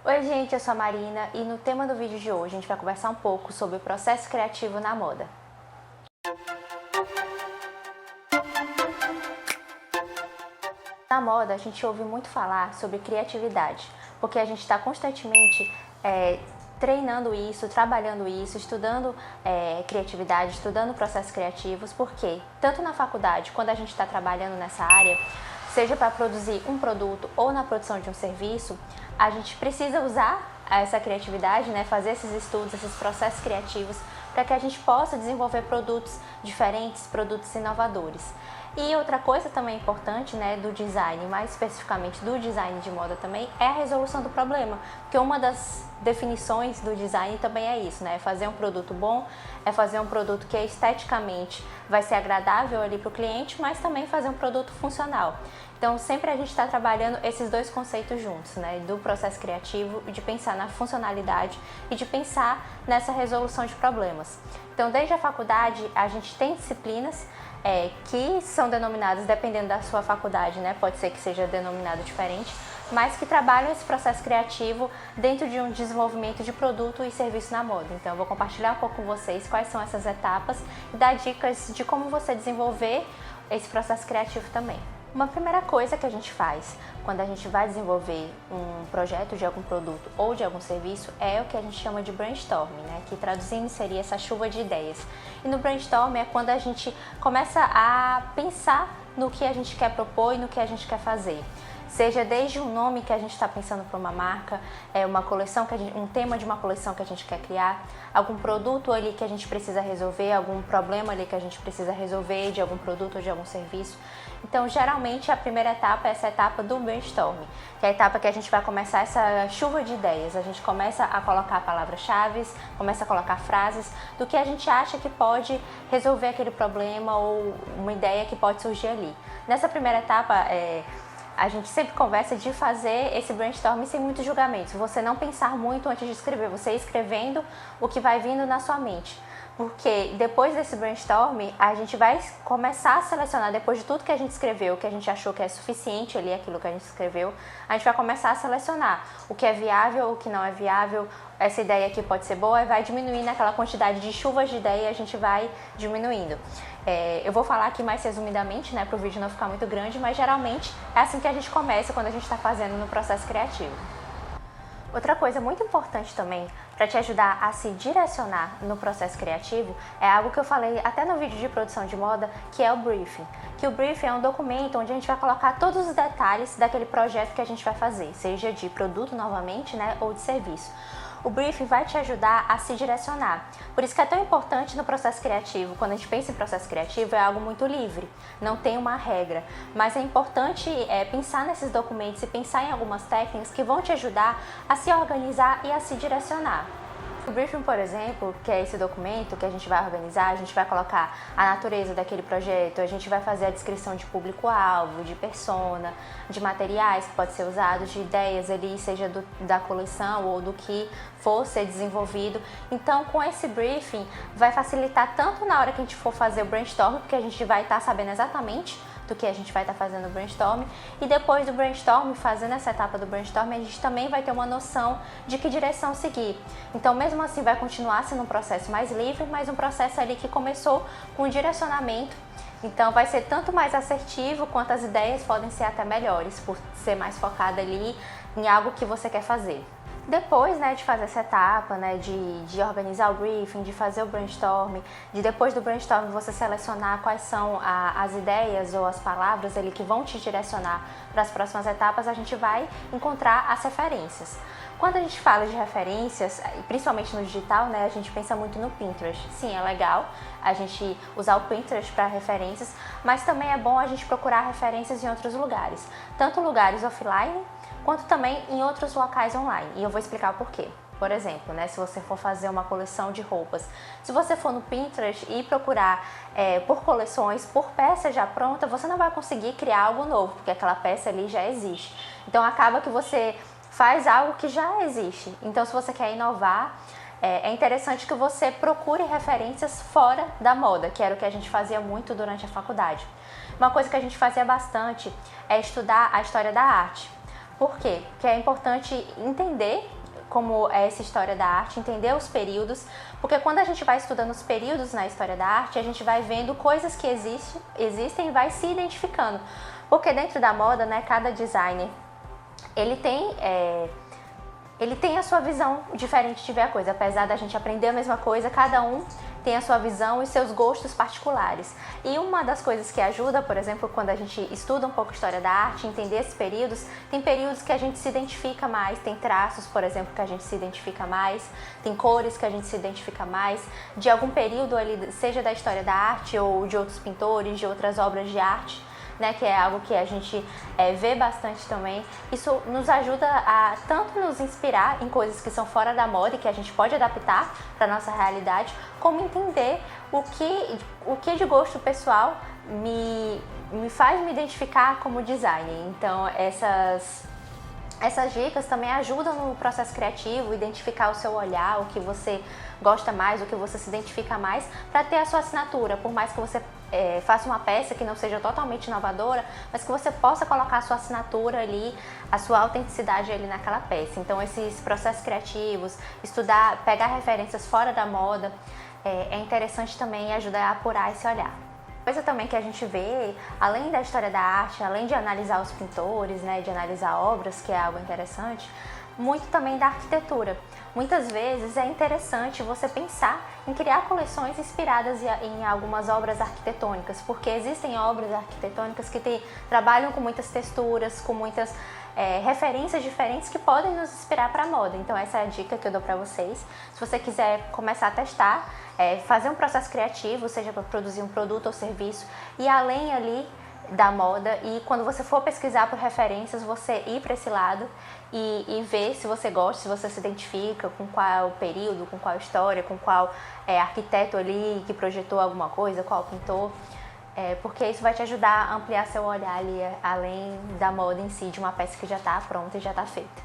Oi gente, eu sou a Marina e no tema do vídeo de hoje a gente vai conversar um pouco sobre o processo criativo na moda. Na moda a gente ouve muito falar sobre criatividade, porque a gente está constantemente treinando isso, trabalhando isso, estudando criatividade, estudando processos criativos, porque tanto na faculdade, quando a gente está trabalhando nessa área, seja para produzir um produto ou na produção de um serviço, a gente precisa usar essa criatividade, fazer esses estudos, esses processos criativos, para que a gente possa desenvolver produtos diferentes, produtos inovadores. E outra coisa também importante do design, mais especificamente do design de moda também, é a resolução do problema, porque uma das definições do design também é isso, é fazer um produto bom, é fazer um produto que esteticamente vai ser agradável ali para o cliente, mas também fazer um produto funcional. Então sempre a gente está trabalhando esses dois conceitos juntos, do processo criativo e de pensar na funcionalidade e de pensar nessa resolução de problemas. Então desde a faculdade a gente tem disciplinas que são denominadas, dependendo da sua faculdade, pode ser que seja denominado diferente, mas que trabalham esse processo criativo dentro de um desenvolvimento de produto e serviço na moda. Então eu vou compartilhar um pouco com vocês quais são essas etapas e dar dicas de como você desenvolver esse processo criativo também. Uma primeira coisa que a gente faz quando a gente vai desenvolver um projeto de algum produto ou de algum serviço é o que a gente chama de brainstorming, que traduzindo seria essa chuva de ideias. E no brainstorming é quando a gente começa a pensar no que a gente quer propor e no que a gente quer fazer. Seja desde um nome que a gente está pensando para uma marca, uma coleção, um tema de uma coleção que a gente quer criar, algum produto ali que a gente precisa resolver, algum problema ali que a gente precisa resolver de algum produto ou de algum serviço. Então, geralmente, a primeira etapa é essa etapa do brainstorming, que é a etapa que a gente vai começar essa chuva de ideias. A gente começa a colocar palavras-chave, começa a colocar frases do que a gente acha que pode resolver aquele problema ou uma ideia que pode surgir ali. Nessa primeira etapa, a gente sempre conversa de fazer esse brainstorming sem muitos julgamentos. Você não pensar muito antes de escrever, você ir escrevendo o que vai vindo na sua mente. Porque depois desse brainstorming, a gente vai começar a selecionar, depois de tudo que a gente escreveu, que a gente achou que é suficiente ali, aquilo que a gente escreveu, a gente vai começar a selecionar o que é viável, o que não é viável, essa ideia aqui pode ser boa, e vai diminuindo aquela quantidade de chuvas de ideia, a gente vai diminuindo. Eu vou falar aqui mais resumidamente, para o vídeo não ficar muito grande, mas geralmente é assim que a gente começa quando a gente está fazendo no processo criativo. Outra coisa muito importante também para te ajudar a se direcionar no processo criativo é algo que eu falei até no vídeo de produção de moda, que é o briefing. Que o briefing é um documento onde a gente vai colocar todos os detalhes daquele projeto que a gente vai fazer, seja de produto novamente, ou de serviço. O briefing vai te ajudar a se direcionar. Por isso que é tão importante no processo criativo, quando a gente pensa em processo criativo, é algo muito livre, não tem uma regra. Mas é importante pensar nesses documentos e pensar em algumas técnicas que vão te ajudar a se organizar e a se direcionar. O briefing, por exemplo, que é esse documento que a gente vai organizar, a gente vai colocar a natureza daquele projeto, a gente vai fazer a descrição de público-alvo, de persona, de materiais que pode ser usados, de ideias ali, seja da coleção ou do que for ser desenvolvido. Então, com esse briefing, vai facilitar tanto na hora que a gente for fazer o brainstorm, porque a gente vai estar sabendo exatamente do que a gente vai estar fazendo o brainstorm, e depois do brainstorm, fazendo essa etapa do brainstorm, a gente também vai ter uma noção de que direção seguir. Então, mesmo assim, vai continuar sendo um processo mais livre, mas um processo ali que começou com um direcionamento. Então, vai ser tanto mais assertivo, quanto as ideias podem ser até melhores, por ser mais focada ali em algo que você quer fazer. Depois de fazer essa etapa, de organizar o briefing, de fazer o brainstorming, de depois do brainstorming você selecionar quais são as ideias ou as palavras ali que vão te direcionar para as próximas etapas, a gente vai encontrar as referências. Quando a gente fala de referências, principalmente no digital, a gente pensa muito no Pinterest. Sim, é legal a gente usar o Pinterest para referências, mas também é bom a gente procurar referências em outros lugares, tanto lugares offline, quanto também em outros locais online. E eu vou explicar o porquê. Por exemplo, se você for fazer uma coleção de roupas, se você for no Pinterest e procurar por coleções, por peça já pronta, você não vai conseguir criar algo novo, porque aquela peça ali já existe. Então acaba que você faz algo que já existe. Então, se você quer inovar, é interessante que você procure referências fora da moda, que era o que a gente fazia muito durante a faculdade. Uma coisa que a gente fazia bastante é estudar a história da arte. Por quê? Porque é importante entender como é essa história da arte, entender os períodos, porque quando a gente vai estudando os períodos na história da arte, a gente vai vendo coisas que existem e vai se identificando. Porque dentro da moda, né, cada designer, ele tem a sua visão diferente de ver a coisa. Apesar da gente aprender a mesma coisa, cada um tem a sua visão e seus gostos particulares. E uma das coisas que ajuda, por exemplo, quando a gente estuda um pouco a história da arte, entender esses períodos, tem períodos que a gente se identifica mais, tem traços, por exemplo, que a gente se identifica mais, tem cores que a gente se identifica mais, de algum período ali, seja da história da arte ou de outros pintores, de outras obras de arte, né, que é algo que a gente vê bastante também. Isso nos ajuda a tanto nos inspirar em coisas que são fora da moda e que a gente pode adaptar para a nossa realidade, como entender o que de gosto pessoal me faz me identificar como designer. Então essas dicas também ajudam no processo criativo, identificar o seu olhar, o que você gosta mais, o que você se identifica mais, para ter a sua assinatura. Por mais que você faça uma peça que não seja totalmente inovadora, mas que você possa colocar a sua assinatura ali, a sua autenticidade ali naquela peça. Então esses processos criativos, estudar, pegar referências fora da moda, é interessante também ajudar a apurar esse olhar. Coisa também que a gente vê, além da história da arte, além de analisar os pintores, né, de analisar obras, que é algo interessante, muito também da arquitetura. Muitas vezes é interessante você pensar em criar coleções inspiradas em algumas obras arquitetônicas, porque existem obras arquitetônicas que trabalham com muitas texturas, com muitas referências diferentes que podem nos inspirar para a moda. Então essa é a dica que eu dou para vocês. Se você quiser começar a testar, fazer um processo criativo, seja para produzir um produto ou serviço, e além ali da moda, e quando você for pesquisar por referências, você ir para esse lado e ver se você gosta, se você se identifica com qual período, com qual história, com qual arquiteto ali que projetou alguma coisa, qual pintor, porque isso vai te ajudar a ampliar seu olhar ali, além da moda em si, de uma peça que já está pronta e já está feita.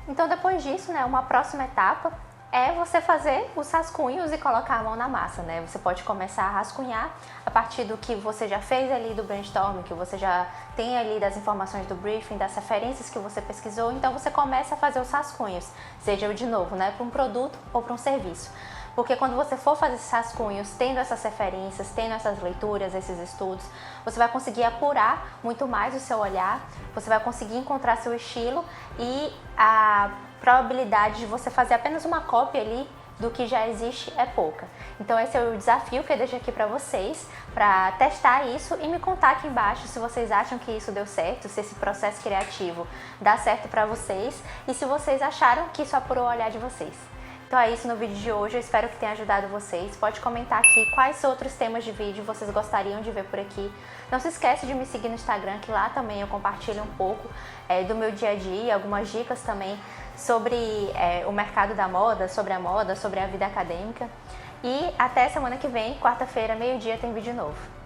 Então depois disso, né, uma próxima etapa é você fazer os rascunhos e colocar a mão na massa, né? Você pode começar a rascunhar a partir do que você já fez ali do brainstorming, que você já tem ali das informações do briefing, das referências que você pesquisou, então você começa a fazer os rascunhos, seja de novo, né, para um produto ou para um serviço. Porque quando você for fazer esses rascunhos, tendo essas referências, tendo essas leituras, esses estudos, você vai conseguir apurar muito mais o seu olhar, você vai conseguir encontrar seu estilo e a probabilidade de você fazer apenas uma cópia ali do que já existe é pouca. Então esse é o desafio que eu deixo aqui para vocês, para testar isso e me contar aqui embaixo se vocês acham que isso deu certo, se esse processo criativo dá certo para vocês e se vocês acharam que isso apurou o olhar de vocês. Então é isso no vídeo de hoje, eu espero que tenha ajudado vocês. Pode comentar aqui quais outros temas de vídeo vocês gostariam de ver por aqui. Não se esquece de me seguir no Instagram, que lá também eu compartilho um pouco do meu dia a dia, algumas dicas também sobre o mercado da moda, sobre a vida acadêmica. E até semana que vem, quarta-feira, meio-dia, tem vídeo novo.